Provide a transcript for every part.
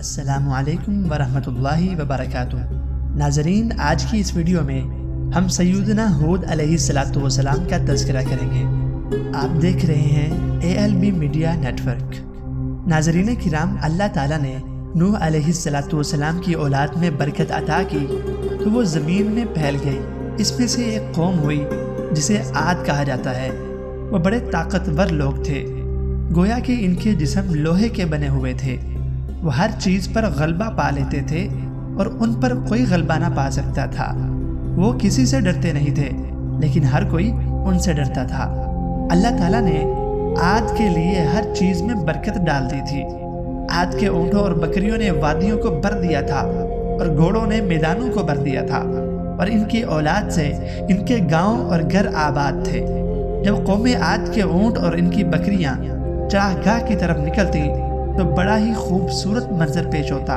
السلام علیکم ورحمۃ اللہ وبرکاتہ۔ ناظرین، آج کی اس ویڈیو میں ہم سیدنا ہود علیہ السلام کا تذکرہ کریں گے۔ آپ دیکھ رہے ہیں ALB میڈیا نیٹورک۔ ناظرین کرام، اللہ تعالیٰ نے نوح علیہ السلام کی اولاد میں برکت عطا کی تو وہ زمین میں پھیل گئی۔ اس میں سے ایک قوم ہوئی جسے عاد کہا جاتا ہے۔ وہ بڑے طاقتور لوگ تھے، گویا کہ ان کے جسم لوہے کے بنے ہوئے تھے۔ وہ ہر چیز پر غلبہ پا لیتے تھے اور ان پر کوئی غلبہ نہ پا سکتا تھا۔ وہ کسی سے ڈرتے نہیں تھے، لیکن ہر کوئی ان سے ڈرتا تھا۔ اللہ تعالیٰ نے عاد کے لیے ہر چیز میں برکت ڈال دی تھی۔ عاد کے اونٹوں اور بکریوں نے وادیوں کو بھر دیا تھا اور گھوڑوں نے میدانوں کو بھر دیا تھا، اور ان کی اولاد سے ان کے گاؤں اور گھر آباد تھے۔ جب قوم عاد کے اونٹ اور ان کی بکریاں چراگاہ کی طرف نکلتی تو بڑا ہی خوبصورت منظر پیش ہوتا۔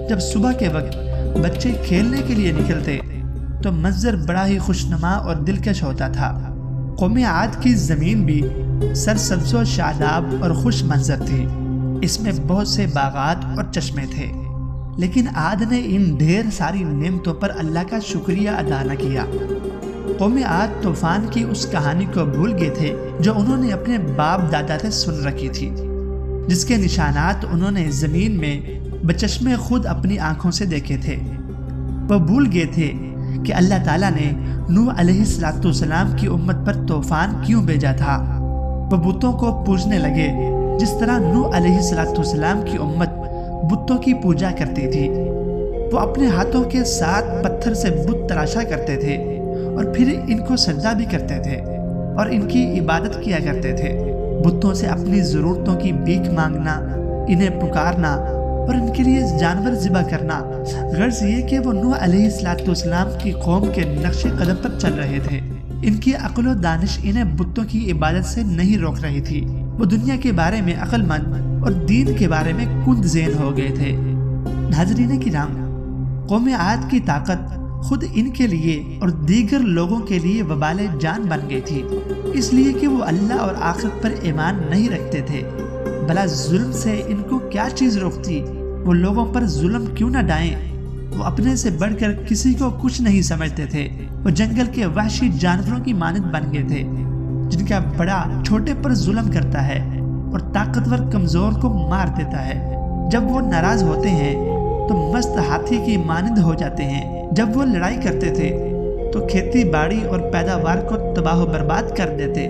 جب صبح کے وقت بچے کھیلنے کے لیے نکلتے تو منظر بڑا ہی خوشنما اور دلکش ہوتا تھا۔ قوم عاد کی زمین بھی سرسبز و شاداب اور خوش منظر تھی۔ اس میں بہت سے باغات اور چشمے تھے، لیکن عاد نے ان ڈھیر ساری نعمتوں پر اللہ کا شکریہ ادا نہ کیا۔ قوم عاد طوفان کی اس کہانی کو بھول گئے تھے جو انہوں نے اپنے باپ دادا سے سن رکھی تھی، جس کے نشانات انہوں نے زمین میں بچشمے خود اپنی آنکھوں سے دیکھے تھے۔ وہ بھول گئے تھے کہ اللہ تعالیٰ نے نوح علیہ السلام کی امت پر طوفان کیوں بھیجا تھا۔ وہ بتوں کو پوجنے لگے، جس طرح نوح علیہ السلام کی امت بتوں کی پوجا کرتی تھی۔ وہ اپنے ہاتھوں کے ساتھ پتھر سے بت تراشا کرتے تھے اور پھر ان کو سجدہ بھی کرتے تھے اور ان کی عبادت کیا کرتے تھے۔ بتوں سے اپنی ضرورتوں کی بھیک مانگنا، انہیں پکارنا اور ان کے لیے جانور ذبح کرنا، غرض یہ کہ وہ نوح علیہ السلام کی قوم کے نقش قدم پر چل رہے تھے۔ ان کی عقل و دانش انہیں بتوں کی عبادت سے نہیں روک رہی تھی۔ وہ دنیا کے بارے میں عقل مند اور دین کے بارے میں کند ذہن ہو گئے تھے۔ ناظرین کرام، قوم عاد کی طاقت خود ان کے لیے اور دیگر لوگوں کے لیے وبال جان بن گئی تھی، اس لیے کہ وہ اللہ اور آخرت پر ایمان نہیں رکھتے تھے۔ بھلا ظلم سے ان کو کیا چیز روکتی؟ وہ لوگوں پر ظلم کیوں نہ ڈھائیں؟ وہ اپنے سے بڑھ کر کسی کو کچھ نہیں سمجھتے تھے۔ وہ جنگل کے وحشی جانوروں کی مانند بن گئے تھے، جن کا بڑا چھوٹے پر ظلم کرتا ہے اور طاقتور کمزور کو مار دیتا ہے۔ جب وہ ناراض ہوتے ہیں تو مست ہاتھی کی مانند ہو جاتے ہیں۔ جب وہ لڑائی کرتے تھے تو کھیتی باڑی اور پیداوار کو تباہ و برباد کر دیتے۔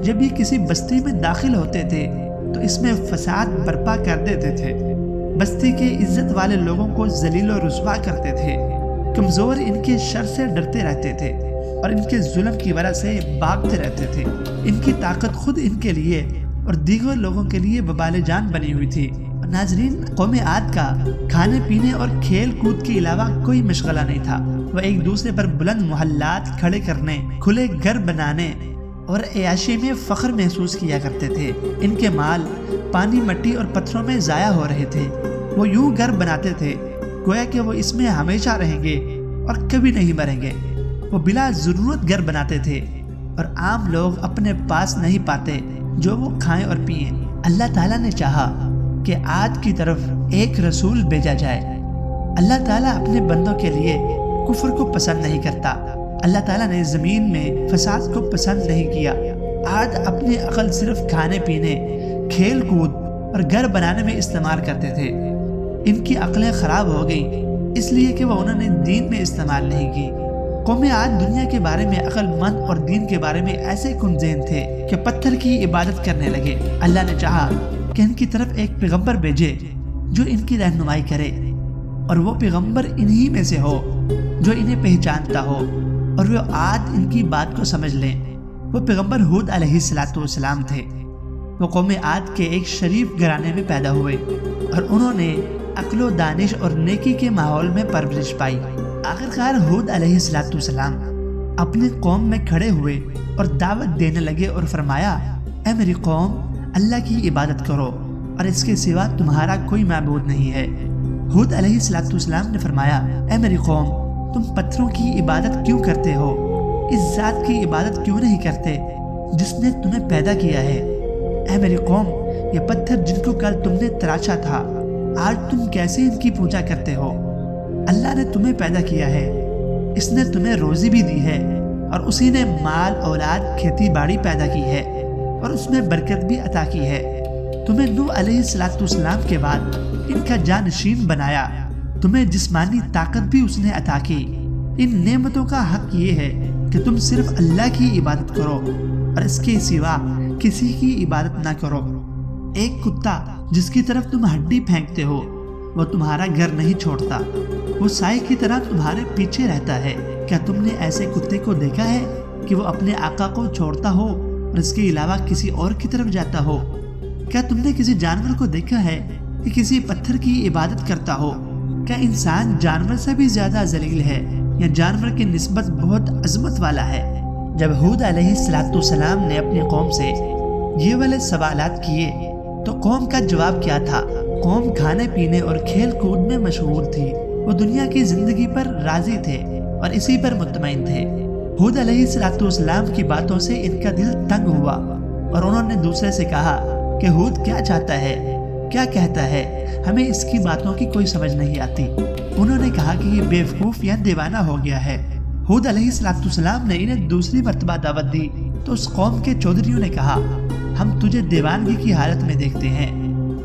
جب یہ کسی بستی میں داخل ہوتے تھے تو اس میں فساد برپا کر دیتے تھے۔ بستی کے عزت والے لوگوں کو ذلیل و رسوا کرتے تھے۔ کمزور ان کے شر سے ڈرتے رہتے تھے اور ان کے ظلم کی وجہ سے بھاگتے رہتے تھے۔ ان کی طاقت خود ان کے لیے اور دیگر لوگوں کے لیے وبال جان بنی ہوئی تھی۔ ناظرین، قوم عاد کا کھانے پینے اور کھیل کود کے علاوہ کوئی مشغلہ نہیں تھا۔ وہ ایک دوسرے پر بلند محلات کھڑے کرنے، کھلے گھر بنانے اور عیاشی میں فخر محسوس کیا کرتے تھے۔ ان کے مال پانی، مٹی اور پتھروں میں ضائع ہو رہے تھے۔ وہ یوں گھر بناتے تھے گویا کہ وہ اس میں ہمیشہ رہیں گے اور کبھی نہیں مریں گے۔ وہ بلا ضرورت گھر بناتے تھے اور عام لوگ اپنے پاس نہیں پاتے جو وہ کھائیں اور پئیں۔ اللہ تعالیٰ نے چاہا کہ عاد کی طرف ایک رسول بھیجا جائے۔ اللہ تعالیٰ اپنے بندوں کے لیے کفر کو پسند نہیں کرتا۔ اللہ تعالیٰ نے زمین میں فساد کو پسند نہیں کیا۔ عاد اپنی عقل صرف کھانے پینے، کھیل کود اور گھر بنانے میں استعمال کرتے تھے۔ ان کی عقلیں خراب ہو گئیں اس لیے کہ وہ انہوں نے دین میں استعمال نہیں کی۔ قوم عاد دنیا کے بارے میں عقل مند اور دین کے بارے میں ایسے کن ذہن تھے کہ پتھر کی عبادت کرنے لگے۔ اللہ نے چاہا کہ ان کی طرف ایک پیغمبر بھیجے جو ان کی رہنمائی کرے، اور وہ پیغمبر انہی میں سے ہو جو انہیں پہچانتا ہو اور وہ عاد ان کی بات کو سمجھ لیں۔ وہ پیغمبر ہود علیہ السلام تھے۔ وہ قوم عاد کے ایک شریف گھرانے میں پیدا ہوئے اور انہوں نے عقل و دانش اور نیکی کے ماحول میں پرورش پائی۔ آخرکار ہود علیہ السلام اپنی قوم میں کھڑے ہوئے اور دعوت دینے لگے اور فرمایا، اے میری قوم، اللہ کی عبادت کرو اور اس کے سوا تمہارا کوئی معبود نہیں ہے۔ ہود علیہ السلام نے فرمایا، اے میری قوم، تم پتھروں کی عبادت کیوں کرتے ہو؟ اس ذات کی عبادت کیوں نہیں کرتے جس نے تمہیں پیدا کیا ہے؟ اے میری قوم، یہ پتھر جن کو کل تم نے تراشا تھا آج تم کیسے ان کی پوجا کرتے ہو؟ اللہ نے تمہیں پیدا کیا ہے، اس نے تمہیں روزی بھی دی ہے، اور اسی نے مال اولاد کھیتی باڑی پیدا کی ہے اور اس میں برکت بھی عطا کی ہے۔ تمہیں نوح علیہ السلام کے بعد ان کا جانشین بنایا، تمہیں جسمانی طاقت بھی اس نے عطا کی۔ ان نعمتوں کا حق یہ ہے کہ تم صرف اللہ کی عبادت کرو اور اس کے سوا کسی کی عبادت نہ کرو۔ ایک کتا جس کی طرف تم ہڈی پھینکتے ہو وہ تمہارا گھر نہیں چھوڑتا، وہ سائے کی طرح تمہارے پیچھے رہتا ہے۔ کیا تم نے ایسے کتے کو دیکھا ہے کہ وہ اپنے آقا کو چھوڑتا ہو اور اس کے علاوہ کسی اور کی طرف جاتا ہو؟ کیا تم نے کسی جانور کو دیکھا ہے کہ کسی پتھر کی عبادت کرتا ہو؟ کیا انسان جانور سے بھی زیادہ ذلیل ہے یا جانور کی نسبت بہت عظمت والا ہے؟ جب ہود علیہ السلام نے اپنی قوم سے یہ والے سوالات کیے تو قوم کا جواب کیا تھا؟ قوم کھانے پینے اور کھیل کود میں مشغول تھی، وہ دنیا کی زندگی پر راضی تھے اور اسی پر مطمئن تھے۔ ہود علیہ السلام کی باتوں سے ان کا دل تنگ ہوا اور انہوں نے دوسرے سے کہا کہ ہود کیا چاہتا ہے، کیا کہتا ہے، ہمیں اس کی باتوں کی کوئی سمجھ نہیں آتی۔ انہوں نے کہا کہ یہ بیوقوف یا دیوانہ ہو گیا ہے۔ ہود علیہ السلام نے انہیں دوسری مرتبہ دعوت دی تو اس قوم کے چودھریوں نے کہا، ہم تجھے دیوانگی کی حالت میں دیکھتے ہیں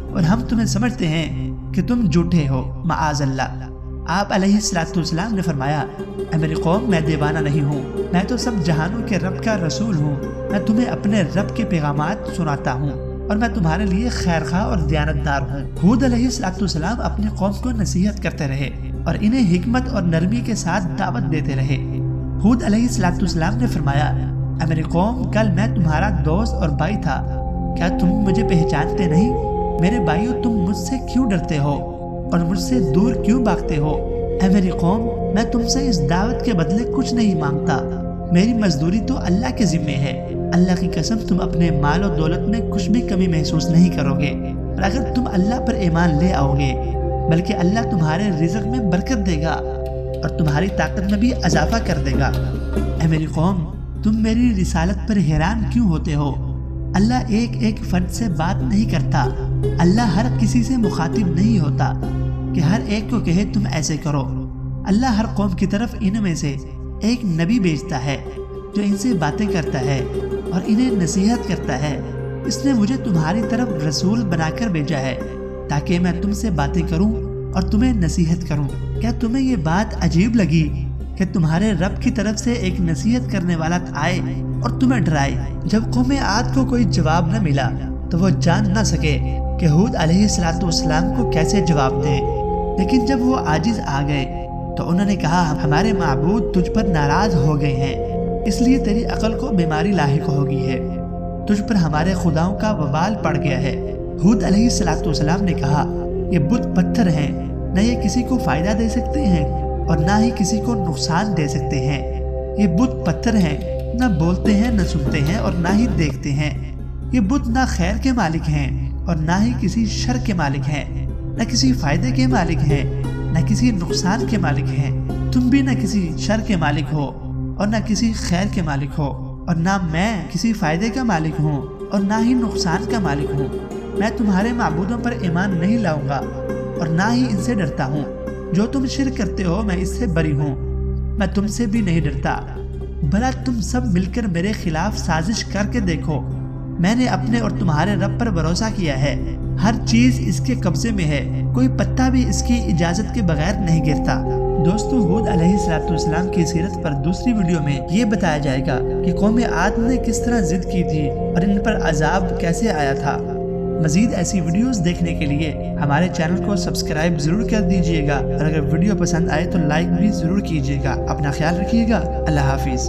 اور ہم تمہیں سمجھتے ہیں کہ تم جھوٹے ہو، معاذ اللہ۔ آپ علیہ السلام نے فرمایا، اے میری قوم، میں دیوانہ نہیں ہوں، میں تو سب جہانوں کے رب کا رسول ہوں، میں تمہیں اپنے رب کے پیغامات سناتا ہوں اور میں تمہارے لیے خیرخواہ اور دیانتدار ہوں۔ ہود علیہ السلام اپنی قوم کو نصیحت کرتے رہے اور انہیں حکمت اور نرمی کے ساتھ دعوت دیتے رہے۔ ہود علیہ السلام نے فرمایا، اے میری قوم، کل میں تمہارا دوست اور بھائی تھا، کیا تم مجھے پہچانتے نہیں؟ میرے بھائیو، تم مجھ سے کیوں ڈرتے ہو اور مجھ سے دور کیوں بھاگتے ہو؟ اے میری قوم، میں تم سے اس دعوت کے بدلے کچھ نہیں مانگتا، میری مزدوری تو اللہ کے ذمے ہے۔ اللہ کی قسم، تم اپنے مال و دولت میں کچھ بھی کمی محسوس نہیں کرو گے، اور اگر تم اللہ پر ایمان لے آؤ گے بلکہ اللہ تمہارے رزق میں برکت دے گا اور تمہاری طاقت میں بھی اضافہ کر دے گا۔ اے میری قوم، تم میری رسالت پر حیران کیوں ہوتے ہو؟ اللہ ایک ایک فرد سے بات نہیں کرتا، اللہ ہر کسی سے مخاطب نہیں ہوتا کہ ہر ایک کو کہے تم ایسے کرو۔ اللہ ہر قوم کی طرف ان میں سے ایک نبی بھیجتا ہے جو ان سے باتیں کرتا ہے اور انہیں نصیحت کرتا ہے۔ اس نے مجھے تمہاری طرف رسول بنا کر بھیجا ہے تاکہ میں تم سے باتیں کروں اور تمہیں نصیحت کروں۔ کیا تمہیں یہ بات عجیب لگی کہ تمہارے رب کی طرف سے ایک نصیحت کرنے والا آئے اور تمہیں ڈرائے؟ جب قوم عاد کو کوئی جواب نہ ملا تو وہ جان نہ سکے کہ ہود علیہ السلام کو کیسے جواب دیں، لیکن جب وہ عاجز آ گئے تو انہوں نے کہا، ہمارے معبود تجھ پر ناراض ہو گئے ہیں، اس لیے تیری عقل کو بیماری لاحق ہوگی ہے، تجھ پر ہمارے خداؤں کا وبال پڑ گیا ہے۔ ہود علیہ السلام نے کہا، یہ بت پتھر ہیں، نہ یہ کسی کو فائدہ دے سکتے ہیں اور نہ ہی کسی کو نقصان دے سکتے ہیں۔ یہ بت پتھر ہیں، نہ بولتے ہیں، نہ سنتے ہیں اور نہ ہی دیکھتے ہیں۔ یہ بت نہ خیر کے مالک ہیں اور نہ ہی کسی شر کے مالک ہیں، نہ کسی فائدے کے مالک ہیں نہ کسی نقصان کے مالک ہیں۔ تم بھی نہ کسی شر کے مالک ہو اور نہ کسی خیر کے مالک ہو، اور نہ میں کسی فائدے کا مالک ہوں اور نہ ہی نقصان کا مالک ہوں۔ میں تمہارے معبودوں پر ایمان نہیں لاؤں گا اور نہ ہی ان سے ڈرتا ہوں۔ جو تم شرک کرتے ہو میں اس سے بری ہوں، میں تم سے بھی نہیں ڈرتا۔ بھلا تم سب مل کر میرے خلاف سازش کر کے دیکھو۔ میں نے اپنے اور تمہارے رب پر بھروسہ کیا ہے، ہر چیز اس کے قبضے میں ہے، کوئی پتا بھی اس کی اجازت کے بغیر نہیں گرتا۔ دوستو، ہود علیہ السلام کی سیرت پر دوسری ویڈیو میں یہ بتایا جائے گا کہ قوم عاد نے کس طرح ضد کی تھی اور ان پر عذاب کیسے آیا تھا۔ مزید ایسی ویڈیوز دیکھنے کے لیے ہمارے چینل کو سبسکرائب ضرور کر دیجیے گا، اور اگر ویڈیو پسند آئے تو لائک بھی ضرور کیجیے گا۔ اپنا خیال رکھیے گا۔ اللہ حافظ۔